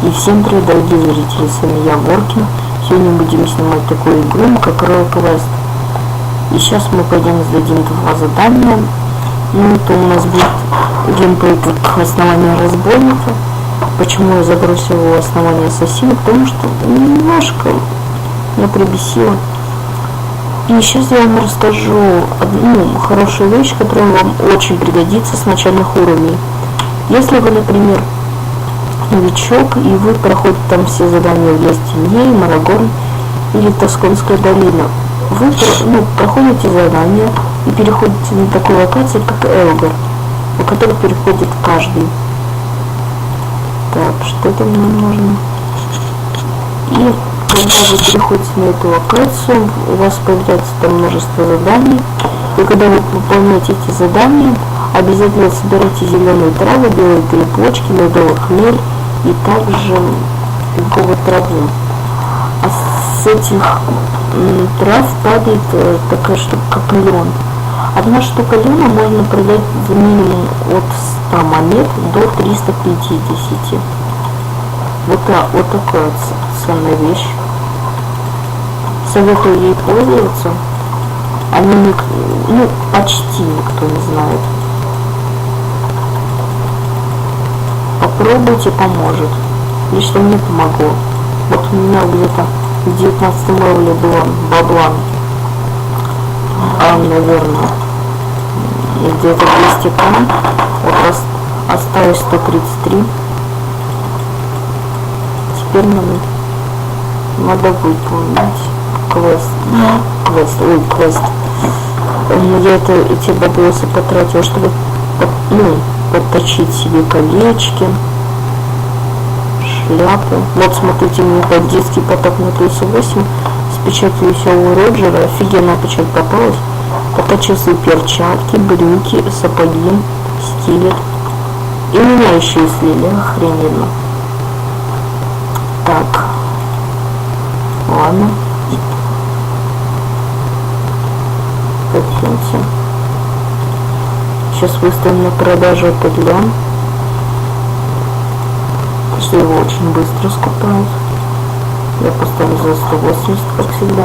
И всем привет, дорогие зрители, с вами я, Воркин. Сегодня будем снимать такую игру, как Royal Quest. И сейчас мы пойдем сдадим два задания. Ну, это у нас будет геймплей как основание разбойника. Почему я забросил его основание ассасина? Потому что немножко меня прибесило. И сейчас я вам расскажу одну хорошую вещь, которая вам очень пригодится с начальных уровней. Если вы, например, новичок, и вы проходите там все задания в Лес-Теней, Марагорн или Тосконская долина, вы проходите задания и переходите на такую локацию, как Элгар, по которой переходит каждый. Так, что там нам нужно? И когда вы переходите на эту локацию, у вас появляется там множество заданий, и когда вы выполняете эти задания, обязательно собирайте зеленые травы, белые перепочки, медовый хмель и также луковые травы. А с этих трав падает такая штука, как лен. Одна штука лена можно продать за минимум от 100 монет до 350. Вот такая ценная вещь. Советую ей пользоваться. Они почти никто не знает. Попробуйте, поможет. Лично мне помогло. Вот у меня где-то в 19 левеле было бабла. Наверное, где-то 200 тонн. Вот осталось 133. Теперь надо выполнить квест. Я эти баблосы потратил, чтобы подточить себе колечки, шляпу. Вот смотрите, мне бандитский поток на 38 с печатью веселого Роджера. Офигенная печать попалась. Поточил свои перчатки, брюки, сапоги, стилет. И меня еще и слили, охрененно. Так, ладно. Пойдемте. Сейчас выставим на продажу этот лен, что его очень быстро скупают. Я поставлю за 180, как всегда.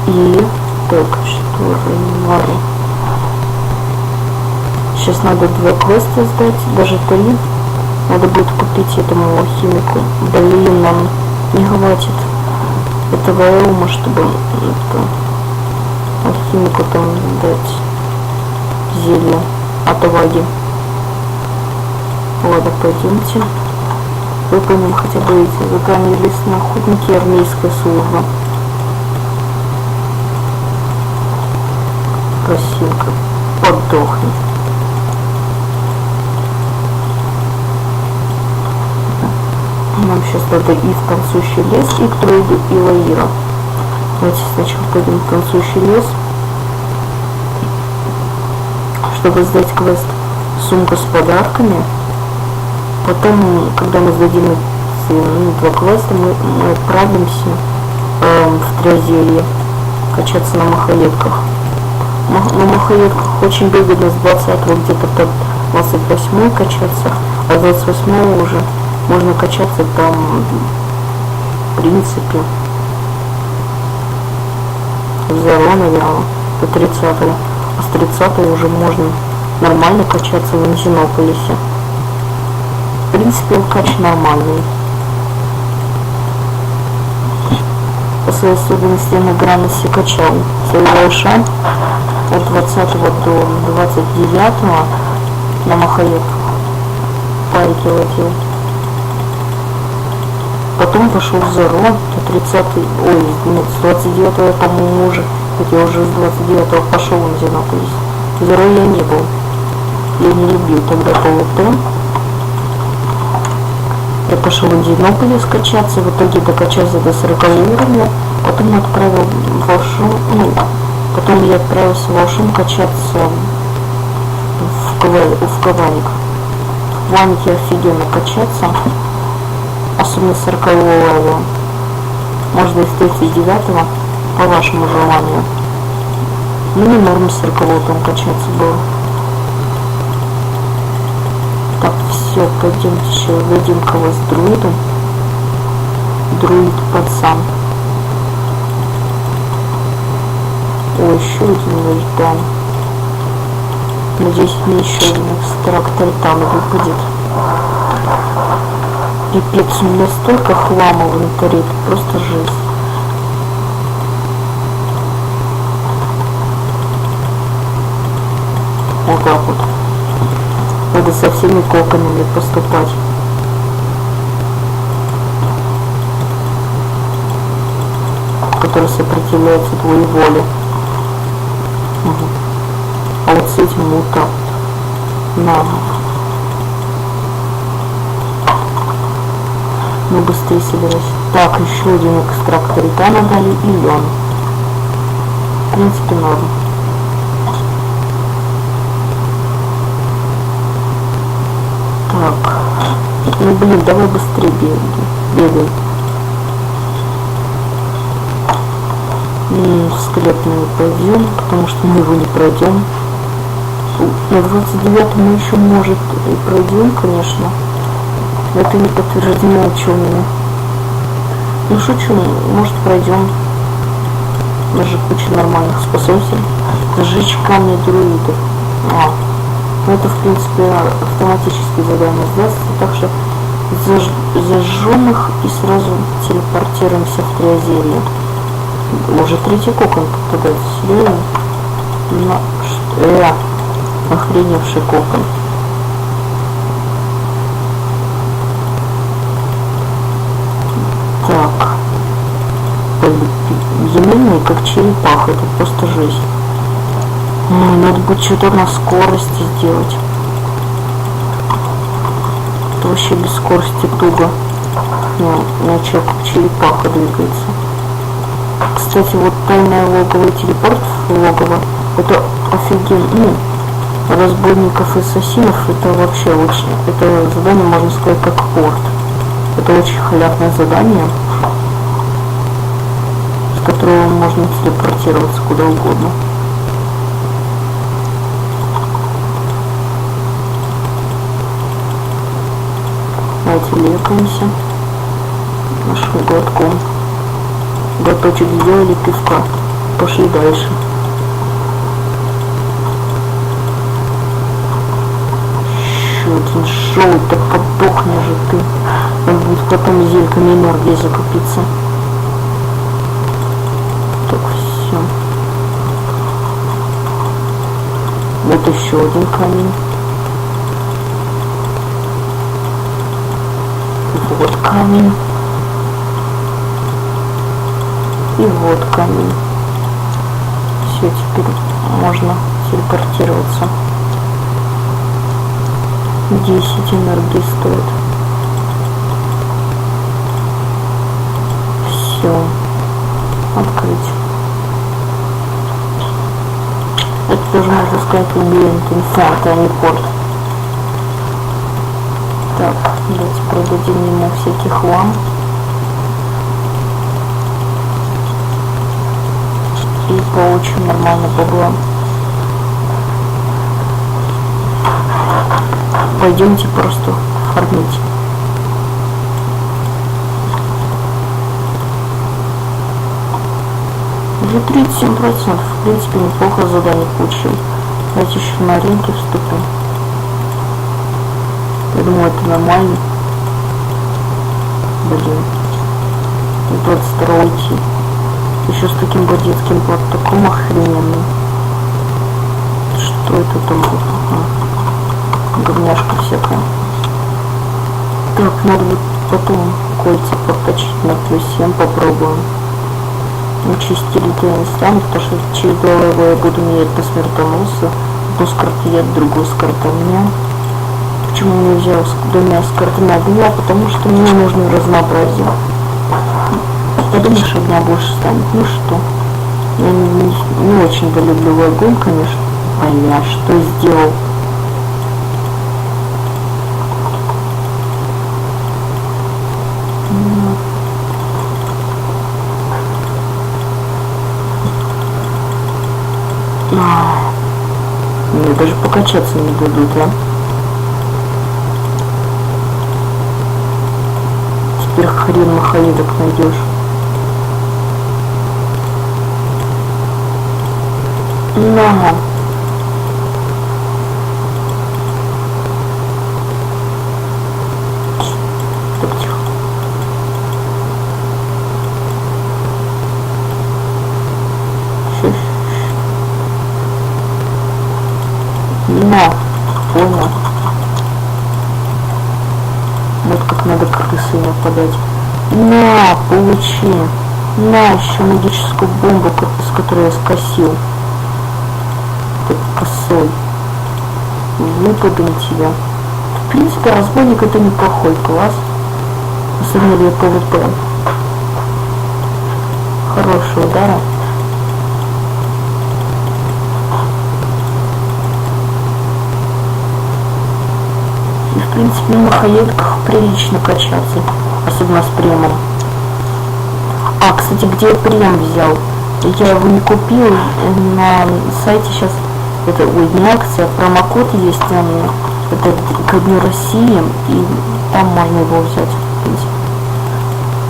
И так, что же сейчас надо 2 квеста сдать, даже 3. Надо будет купить этому алхимику. Блин, нам не хватит этого элма, чтобы алхимику там дать зелье отваги. Ладно, пойдемте. Выполним хотя бы эти задания лесные охотники и армейская служба. Красивка, подохнет. Нам сейчас надо и в танцующий лес, и к Тройду, и Лаира. Давайте сначала пойдем в танцующий лес, чтобы сдать квест сумка с подарками. Потом, когда мы сдадим эти 2 квеста, мы отправимся в Триозелье качаться на махолетках. На махолетках очень выгодно с 20-го где-то под 28 качаться, а с 28 уже можно качаться там, в принципе, взяло, наверное, до 30-го. А с 30-го уже можно нормально качаться в Анзинополисе. В принципе, кач нормальный. По своей особенности я на границе качал свой волшан от 20 до 29 на махолетках. Пайки ловил. Потом пошел в Зеро до 30, с 29-го, по-моему, уже, хотя я уже с 29-го пошел в Анзинополис. В Зеро я не был. Я не любил тогда ПВП. Я пошел в Анзинополис качаться, в итоге докачался до 40 уровня. Потом я отправился в Волшун качаться в Каваник. В Каванике офигенно качаться. Особенно 40-го левела. Можно и с 39-го, по вашему желанию. Ну не норм 40 там качаться было. Так, все, пойдемте еще дадим кого с друидом. Друид пацан. О, еще один вольтан. Надеюсь, мне еще один экстрактор там выпадет. Пипец, у меня столько хлама в инвентаре, это просто жесть. Вот так вот. Надо со всеми коконами поступать. Которые сопротивляются твоей воле. Угу. А вот с этим вот так. На. Ну быстрее собирайся. Так, еще один экстракт ритана дали и лен. В принципе, норм. Так. Ну блин, давай быстрее бегай. В склеп мы не пойдем, потому что мы его не пройдем. На 29 мы еще, может, и пройдем, конечно. Это не подтверждено учеными. Ну шучу, может пройдем. Даже куча нормальных способностей. Сжечь камни друидов. Ну это в принципе автоматически задание сдастся, так что зажжем их и сразу телепортируемся в Триазерию. Уже третий кокон попадается, серьезно? Охреневший кокон. Так. Земельные как черепаха, это просто жесть. Надо будет что-то на скорости сделать. Это вообще без скорости туго. Человек как черепаха двигается. Кстати, вот тайное логово и телепорт в логово, это офигенно. Разбойников и ассасинов, это вообще очень, это задание, можно сказать, как порт. Это очень халявное задание, с которого можно телепортироваться куда угодно. Давайте лекаемся нашим глотком. Глоточек сделали, пивка. Пошли дальше. Еще один шоу, так подохни же ты. Надо будет потом зельками энергии закупиться. Так, все. Вот еще один камень. Вот камень. И вот камень. Все, теперь можно телепортироваться. 10 энергии стоит. Все. Открыть. Это тоже, можно сказать, лабиринт инфанта, а не порт. Так, давайте продадим ему всякий хлам. И получим нормально бабла. Пойдемте просто фармить. Уже 37%. В принципе, неплохо задание получил. Давайте еще на рынке вступим. Я думаю, это нормально. Блин. 22 идти. Еще с таким бандитским платоком охрененным. Что это там будет? Говняшка всякая. Так, надо будет потом кольца подточить на плюс 7, попробуем. Ну, чистить я не стану, потому что через 2 левела я буду менять на смертоноса. Одну с карты яд, другую с карты огня. Почему не взял двумя с картами огня? Потому что мне нужно разнообразие. Я думаю, что огня больше станет. Ну что, я не очень-то люблю огонь, конечно. Бля, что сделал? Мне даже покачаться не дадут, а? Теперь хрен махаидок найдешь. На. Так, тихо. На, понял. Вот как надо крысы нападать. На, получи. На, еще магическую бомбу, с которой я скосил. Ты косой. Выпадем тебя. В принципе, разбойник это неплохой класс. Особенно для ПВП. Хороший удар. И в принципе на махаедках прилично качаться. Особенно с премом. А, кстати, где я прем взял? Я его не купил. На сайте сейчас это, ой, не акция, промокод есть. Это ко Дню России. И там можно его взять. В принципе.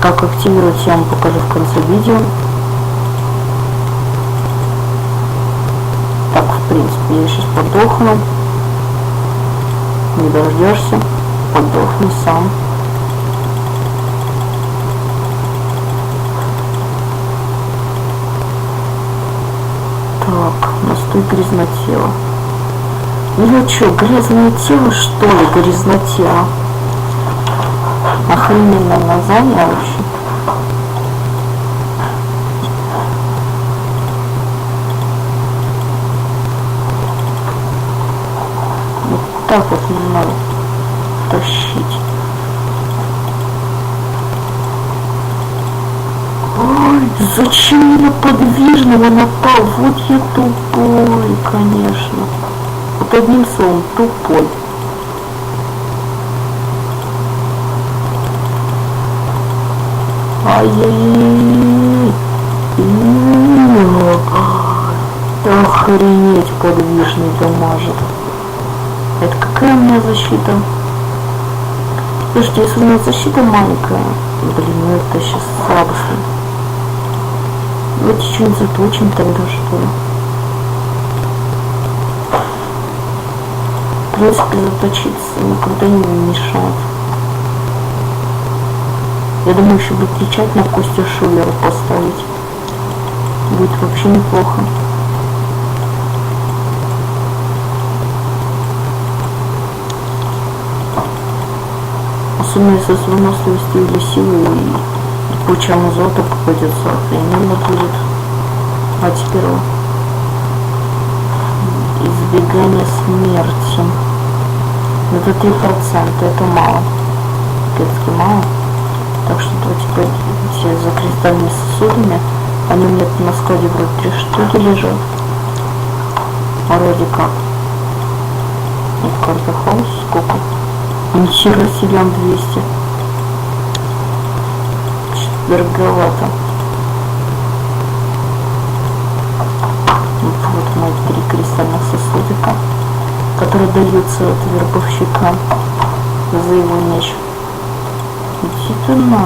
Как активировать, я вам покажу в конце видео. Так, в принципе, я сейчас подохну. Не дождешься. Подохни сам. Так, настой грязнотела. Ну что, грязное тело, что ли, грязнотела? Охрененное название вообще. Вот так вот не надо тащить. Ой, зачем я подвижного напал? Вот я тупой, конечно. Вот одним словом, тупой. Ай-яй-яй. Охренеть, подвижный дамажит. Это какая у меня защита? Слушайте, если у меня защита маленькая, блин, ну это сейчас слабость. Давайте что-нибудь заточим тогда, что ли. В принципе, заточиться никогда не мешает. Я думаю, еще бы кричать на Костю Шулера поставить. Будет вообще неплохо. Особенно если с выносливостью или силой и пучам азота попадется, охрененно будет. А теперь избегание смерти. Это 3%, это мало. Пецки мало. Так что давайте пойдем за кристальными сосудами. Они у меня на складе вроде 3 штуки лежат. Вроде как. И карта хаус сколько? Нихера себе, 200. Что-то дороговато. Вот мои 3 кристальных сосудика, которые даются от вербовщика за его меч. Иди ты на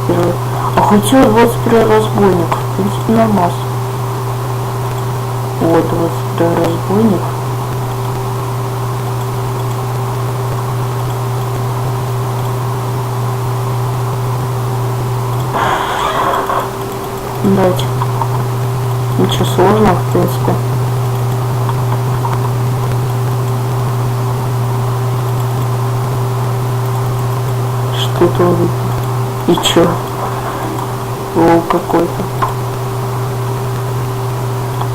21. А хотел 21 разбойник. В принципе, нормас. Вот 22 разбойник. Давайте. Ничего сложного, в принципе. Что-то он... И чё? Лол какой-то.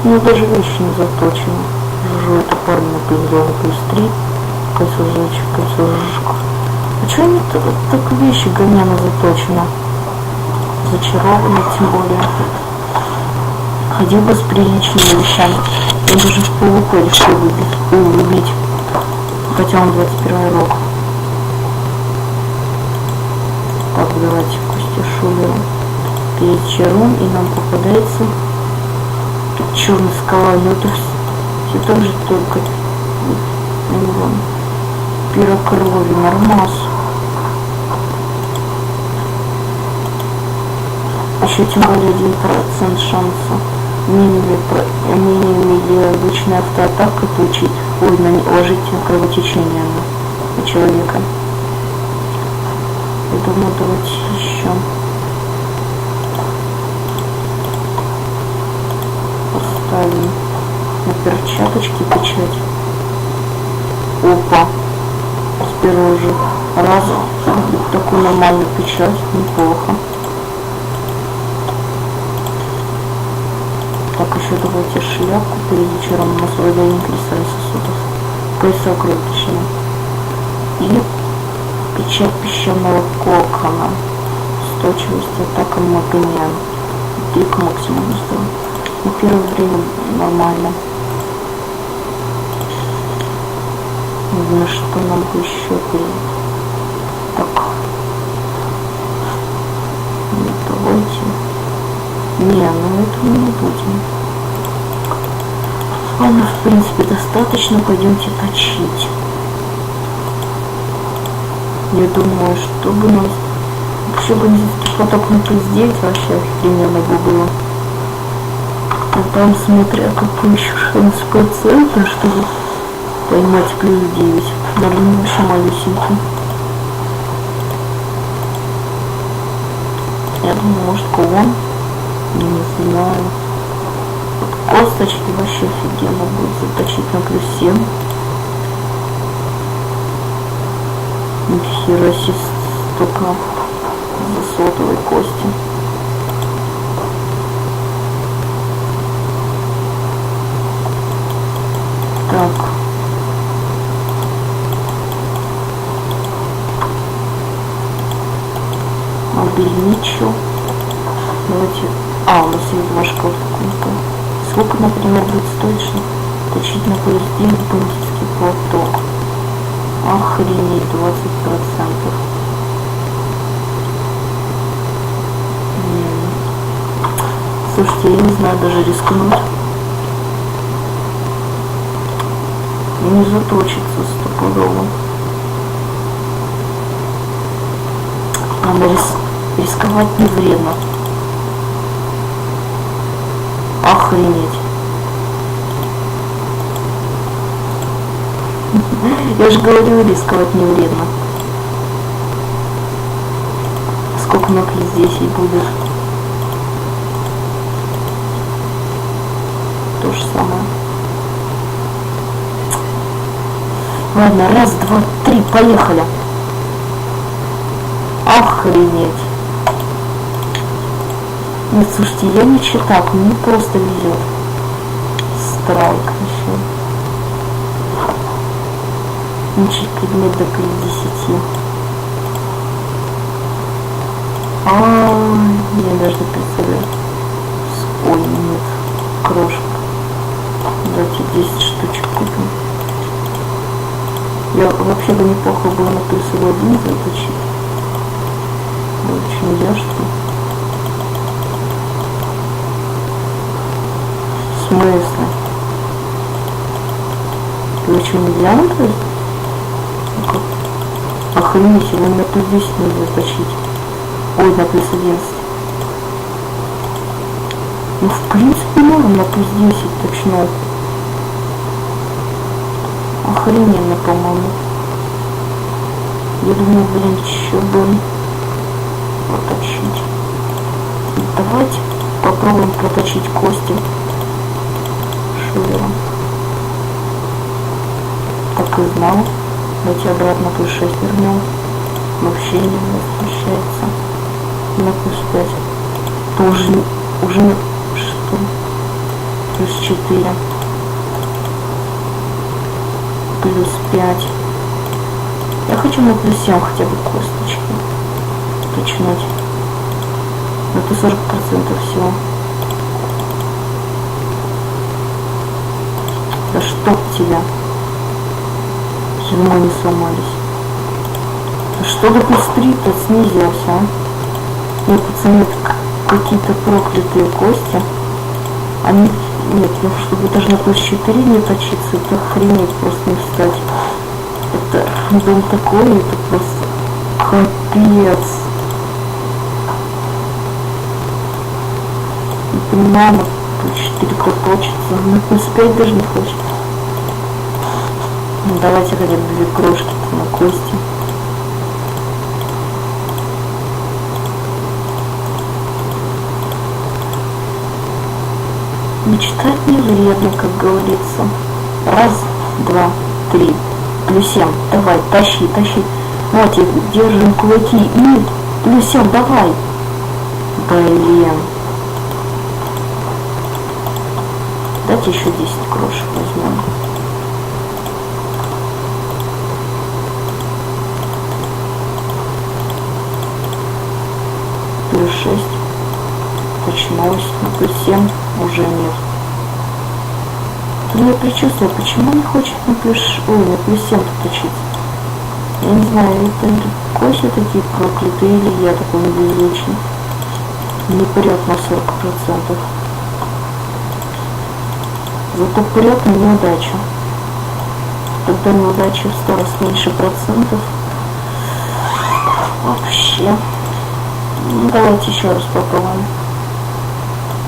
Ну даже вещи не заточены. Жужу это парня на +2, +3. Кольцо жечек, кольцо жжик. А чё они так вещи гоняно заточены? Зачарованный тем более. Ходил бы с приличными вещами. Он даже в PvP решил убить. Хотя он 21 рок. Так, давайте Костя Шулера перечарун, и нам попадается черной скалой, но это все так же только пирокрови, нормас. Еще тем более 1% шанса. Менее обычная автоатака получить, наложить кровотечение на человека. Я думаю, давайте еще поставим на перчаточки печать. Опа! С первого же раза такую нормальную печать, неплохо. Так, еще давайте шляпку перед вечером на освобождение креста и сосудов. Пояса кровотечения. И печать песчаного кокона. Устойчивость атака магниан. Клик максимум сделать. На первое время нормально. Не знаю, что нам еще перейти. Так. Давайте. Не, ну это мы не будем. Ладно, в принципе, достаточно. Пойдемте точить. Я думаю, чтобы нас... Вообще бандитский поток на +9 вообще офигенно бы было. А там, смотря какой еще шанс процента, чтобы поймать +9. Наверное, вообще малюсенький. Я думаю, может, кулон. Не знаю. Косточки вообще офигенно будет заточить на +7. Нихера себе столько за сотовой кости. Так. Обельничу. Давайте. У нас есть два шкафа. Сколько, например, будет стоить, что точить на +9 бандитский платок? Охренеть, 20%. Слушайте, я не знаю даже рискнуть. Не заточится стопудово. Надо рисковать не вредно. Охренеть. Я же говорю, рисковать не вредно. Сколько на +10 будет? То же самое. Ладно, раз, два, три, поехали. Охренеть. Нет, слушайте, я не читак, мне просто везет. Страйк еще. Учить предмет до +10. Я даже не представляю. Ой, нет. Крошек. Давайте 10 штучек купим. Я вообще бы неплохо было на +1 заточить. Очень яшки. В смысле? Ты что, не взял, то есть? Охренеть, его на +10 надо заточить. Ой, на +11. Ну, в принципе, можно на +10 точно. Охрененно, по-моему. Я думаю, блин, еще бы проточить. Давайте попробуем проточить кости шулером. Так и знал. Давайте обратно +6 вернем. Вообще не возвращается. На +5. Тоже уже что? +4. +5. Я хочу на +7 хотя бы косточки точнуть. Это 40% всего. Да чтоб тебя. Почему не сломались? А что до +3-то снизился, а? Нет, пацаны, какие-то проклятые кости. Они... Нет, я чтобы даже на плюс 4 не точиться, это охренеть, просто не встать. Это дом такой, это просто капец. Не понимаю, на плюс 4 кто точится, на плюс 5 даже не хочет. Ну, давайте хотя бы 2 крошки на кости. Мечтать не вредно, как говорится. Раз, два, три. Плюс 7. Давай, тащи, тащи. Вот, держим кулаки. И плюс 7, давай. Блин. Дайте еще 10 крошек возьмем. Плюс 6. Очнулась. На плюс 7 уже нет. Я предчувствую, почему не хочет на плюс 7 точиться. Я не знаю, это коси такие проклятые, или я такой невезучий. Не прет на 40%. Зато прет на неудачу. Тогда неудача в 100 раз меньше процентов. Вообще. Ну, давайте еще раз попробуем.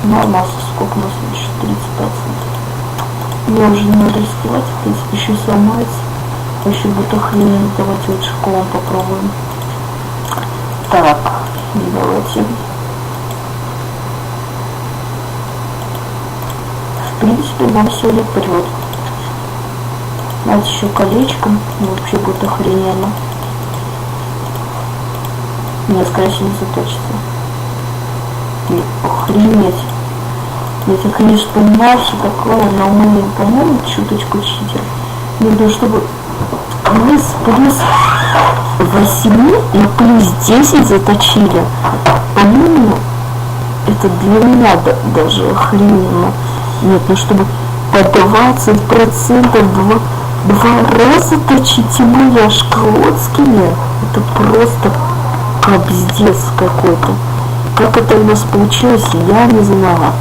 Ну, а масса сколько у нас еще? 30%. Мне уже не надо рисковать, в принципе, еще сломается. Вообще будет охрененно. Давайте лучше колом попробуем. Так, давайте. В принципе, нам все ли прет. Давайте еще колечко. Вообще будет охрененно. Нет, скорее всего, не заточится. Нет, охренеть. Я, конечно, понимаю, что такое, но мы, по-моему, чуточку читер. Нужно, чтобы мы с плюс 8 и плюс 10 заточили. По-моему, это для меня даже охрененно. Нет, ну чтобы по 20% два раза точить, тем более шклотскими, это просто капздец какой-то. Как это у нас получилось, я не знала.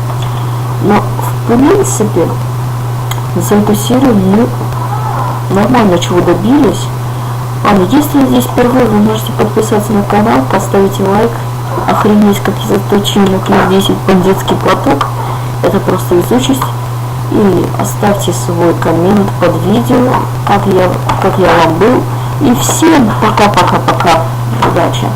Но, в принципе, за эту серию мы нормально чего добились. Ладно, если здесь впервые, вы можете подписаться на канал, поставить лайк. Охренеть, как я заточил на плюс 10 бандитский платок. Это просто изучить. И оставьте свой коммент под видео, как я вам был. И всем пока-пока-пока. Удачи!